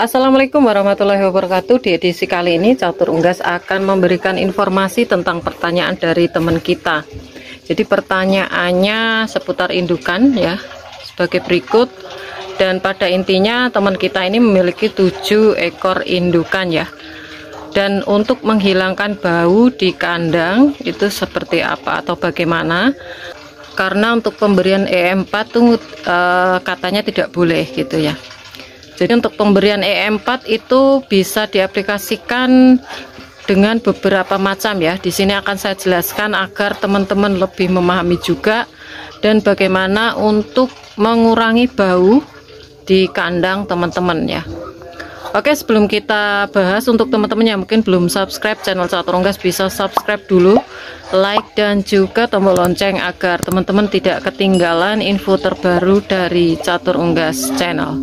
Assalamualaikum warahmatullahi wabarakatuh. Di edisi kali ini Catur Unggas akan memberikan informasi tentang pertanyaan dari teman kita. Jadi pertanyaannya seputar indukan ya, sebagai berikut. Dan pada intinya teman kita ini memiliki 7 ekor indukan ya. Dan untuk menghilangkan bau di kandang itu seperti apa atau bagaimana? Karena untuk pemberian EM4 tuh katanya tidak boleh gitu ya. Jadi untuk pemberian EM4 itu bisa diaplikasikan dengan beberapa macam ya. Di sini akan saya jelaskan agar teman-teman lebih memahami juga dan bagaimana untuk mengurangi bau di kandang teman-teman ya. Oke, sebelum kita bahas, untuk teman-teman yang mungkin belum subscribe channel Catur Unggas, bisa subscribe dulu, like dan juga tombol lonceng agar teman-teman tidak ketinggalan info terbaru dari Catur Unggas channel.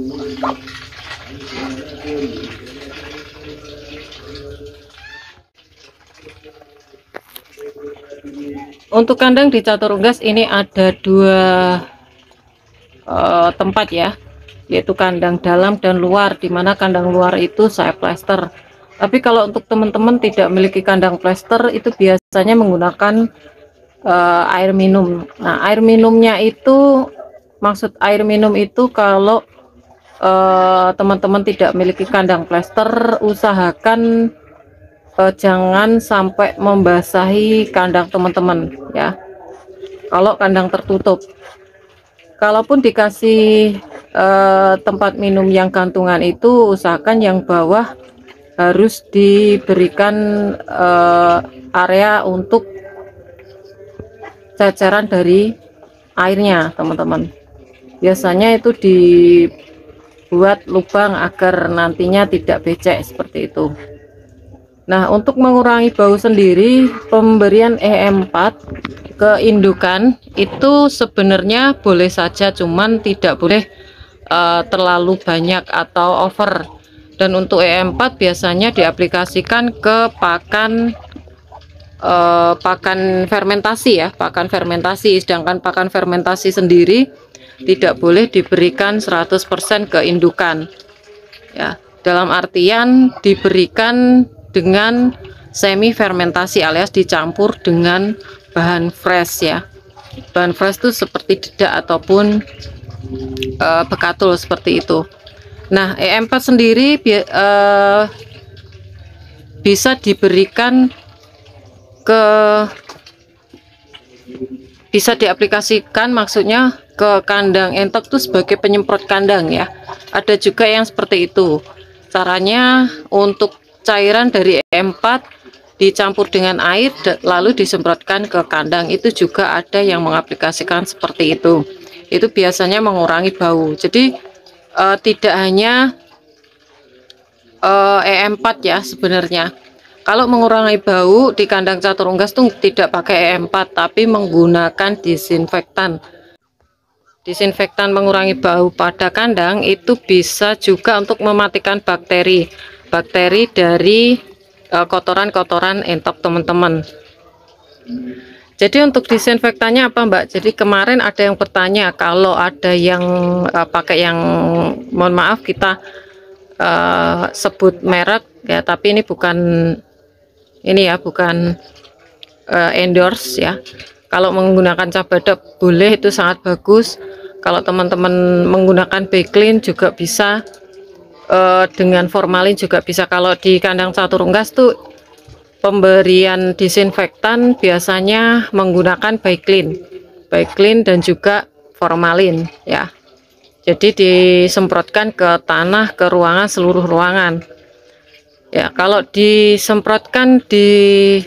Untuk kandang di Catur Unggas ini ada 2 tempat ya, yaitu kandang dalam dan luar, dimana kandang luar itu saya plester. Tapi kalau untuk teman-teman tidak memiliki kandang plester, itu biasanya menggunakan air minum. Nah, air minumnya itu, maksud air minum itu kalau teman-teman tidak memiliki kandang plester, usahakan jangan sampai membasahi kandang teman-teman ya, kalau kandang tertutup. Kalaupun dikasih tempat minum yang gantungan, itu usahakan yang bawah harus diberikan area untuk ceceran dari airnya teman-teman. Biasanya itu dibuat lubang agar nantinya tidak becek seperti itu. Nah, untuk mengurangi bau sendiri, pemberian EM4 ke indukan itu sebenarnya boleh saja, cuman tidak boleh terlalu banyak atau over. Dan untuk EM4 biasanya diaplikasikan ke pakan fermentasi ya, pakan fermentasi. Sedangkan pakan fermentasi sendiri tidak boleh diberikan 100% ke indukan ya, dalam artian diberikan dengan semi fermentasi alias dicampur dengan bahan fresh ya. Bahan fresh itu seperti dedak ataupun bekatul seperti itu. Nah, EM4 sendiri bisa diberikan bisa diaplikasikan maksudnya ke kandang entok tuh sebagai penyemprot kandang ya. Ada juga yang seperti itu. Caranya, untuk cairan dari EM4 dicampur dengan air lalu disemprotkan ke kandang, itu juga ada yang mengaplikasikan seperti itu. Itu biasanya mengurangi bau. Jadi tidak hanya EM4 ya sebenarnya. Kalau mengurangi bau di kandang Catur Unggas tuh tidak pakai EM4 tapi menggunakan disinfektan. Disinfektan mengurangi bau pada kandang itu bisa juga untuk mematikan bakteri dari kotoran-kotoran entok teman-teman. Jadi untuk disinfektannya apa Mbak? Jadi kemarin ada yang bertanya kalau ada yang pakai yang, mohon maaf kita sebut merek ya, tapi ini bukan endorse ya. Kalau menggunakan Cabadok boleh, itu sangat bagus. Kalau teman-teman menggunakan Backlin juga bisa, dengan formalin juga bisa. Kalau di kandang Catur Unggas tuh pemberian disinfektan biasanya menggunakan Backlin dan juga formalin ya. Jadi disemprotkan ke tanah, ke ruangan, seluruh ruangan ya. Kalau disemprotkan di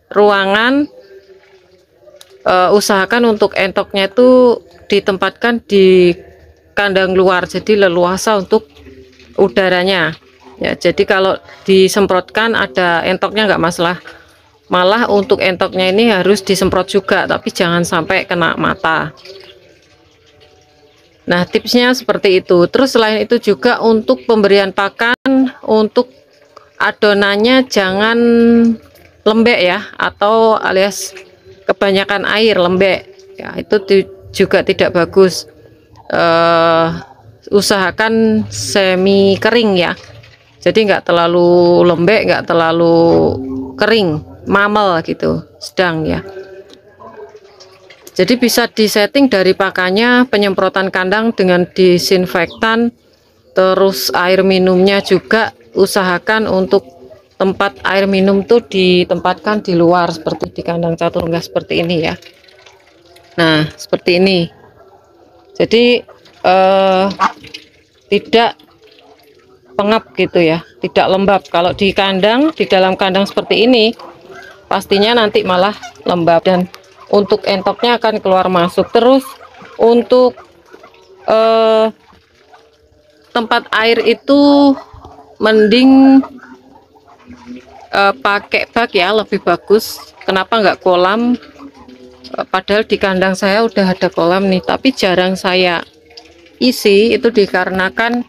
ruangan, usahakan untuk entoknya itu ditempatkan di kandang luar, jadi leluasa untuk udaranya ya. Jadi kalau disemprotkan ada entoknya nggak masalah, malah untuk entoknya ini harus disemprot juga, tapi jangan sampai kena mata. Nah, tipsnya seperti itu. Terus selain itu juga untuk pemberian pakan, untuk adonannya jangan lembek ya, atau alias kebanyakan air lembek ya, itu juga tidak bagus. usahakan semi kering ya, jadi nggak terlalu lembek, nggak terlalu kering, mamel gitu, sedang ya. Jadi bisa disetting dari pakannya, penyemprotan kandang dengan disinfektan, terus air minumnya juga usahakan untuk tempat air minum tuh ditempatkan di luar seperti di kandang catur unggas seperti ini ya. Nah seperti ini, jadi tidak pengap gitu ya, tidak lembab. Kalau di kandang, di dalam kandang seperti ini pastinya nanti malah lembab, dan untuk entoknya akan keluar masuk. Terus untuk tempat air itu mending pakai bak ya, lebih bagus. Kenapa nggak kolam? Padahal di kandang saya udah ada kolam nih, tapi jarang saya isi. Itu dikarenakan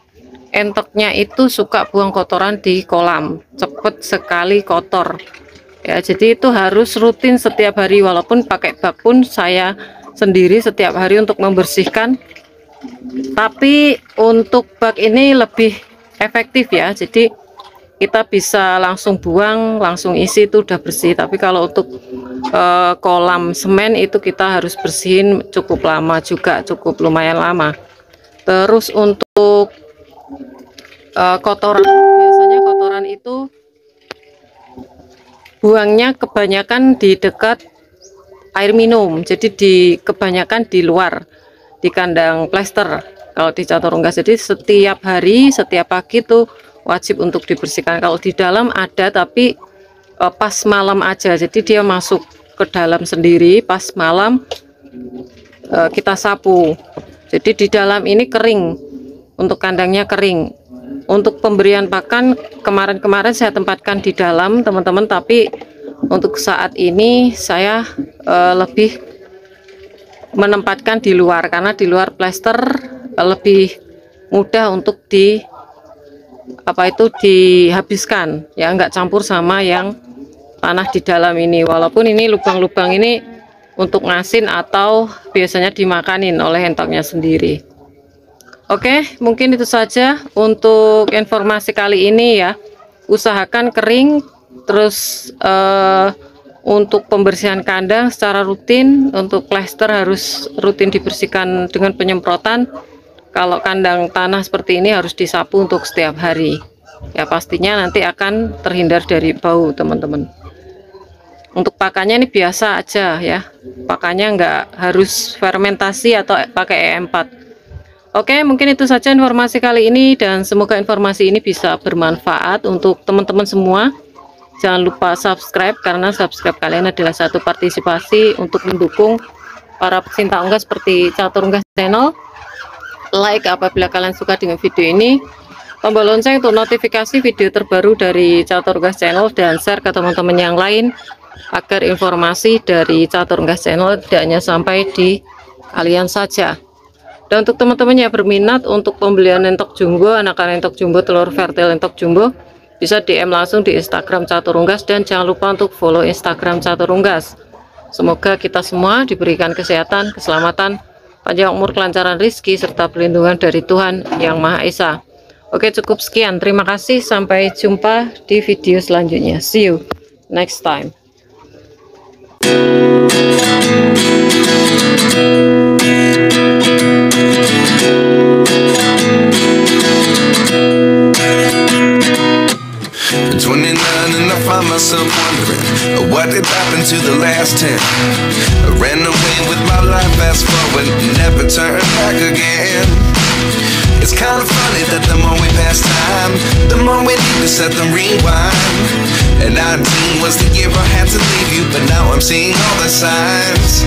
entoknya itu suka buang kotoran di kolam, cepet sekali kotor ya. Jadi itu harus rutin setiap hari, walaupun pakai bak pun saya sendiri setiap hari untuk membersihkan. Tapi untuk bak ini lebih efektif ya, jadi kita bisa langsung buang, langsung isi, itu udah bersih. Tapi kalau untuk kolam semen itu kita harus bersihin cukup lama juga, cukup lumayan lama. Terus untuk kotoran, biasanya kotoran itu buangnya kebanyakan di dekat air minum, jadi kebanyakan di luar, di kandang plester kalau di catur unggas. Jadi setiap hari, setiap pagi tuh wajib untuk dibersihkan. Kalau di dalam ada, tapi pas malam aja, jadi dia masuk ke dalam sendiri, pas malam kita sapu. Jadi di dalam ini kering, untuk kandangnya kering. Untuk pemberian pakan kemarin-kemarin saya tempatkan di dalam teman-teman, tapi untuk saat ini saya lebih menempatkan di luar, karena di luar plester lebih mudah untuk dihabiskan ya, nggak campur sama yang tanah di dalam ini. Walaupun ini lubang-lubang ini untuk ngasin atau biasanya dimakanin oleh entoknya sendiri. Oke, mungkin itu saja untuk informasi kali ini ya. Usahakan kering, terus untuk pembersihan kandang secara rutin. Untuk plester harus rutin dibersihkan dengan penyemprotan. Kalau kandang tanah seperti ini harus disapu untuk setiap hari ya, pastinya nanti akan terhindar dari bau teman-teman. Untuk pakannya ini biasa aja ya, pakannya nggak harus fermentasi atau pakai E4. Oke, mungkin itu saja informasi kali ini, dan semoga informasi ini bisa bermanfaat untuk teman-teman semua. Jangan lupa subscribe, karena subscribe kalian adalah satu partisipasi untuk mendukung para pecinta unggas seperti Catur Unggas Channel. Like apabila kalian suka dengan video ini, tombol lonceng untuk notifikasi video terbaru dari Catur Unggas Channel, dan share ke teman-teman yang lain agar informasi dari Catur Unggas Channel tidak hanya sampai di kalian saja. Dan untuk teman-teman yang berminat untuk pembelian entok jumbo, anakan entok jumbo, telur fertil entok jumbo, bisa DM langsung di Instagram Catur Unggas, dan jangan lupa untuk follow Instagram Catur Unggas. Semoga kita semua diberikan kesehatan, keselamatan, panjang umur, kelancaran rezeki, serta perlindungan dari Tuhan Yang Maha Esa. Oke, cukup sekian. Terima kasih. Sampai jumpa di video selanjutnya. See you next time. At 29 and I find myself wondering what did happen to the last 10. I ran away with my life, fast forward, never turn back again. It's kind of funny that the more we pass time, the more we need to set the rewind. And 19 was the year I had to leave you, but now I'm seeing all the signs.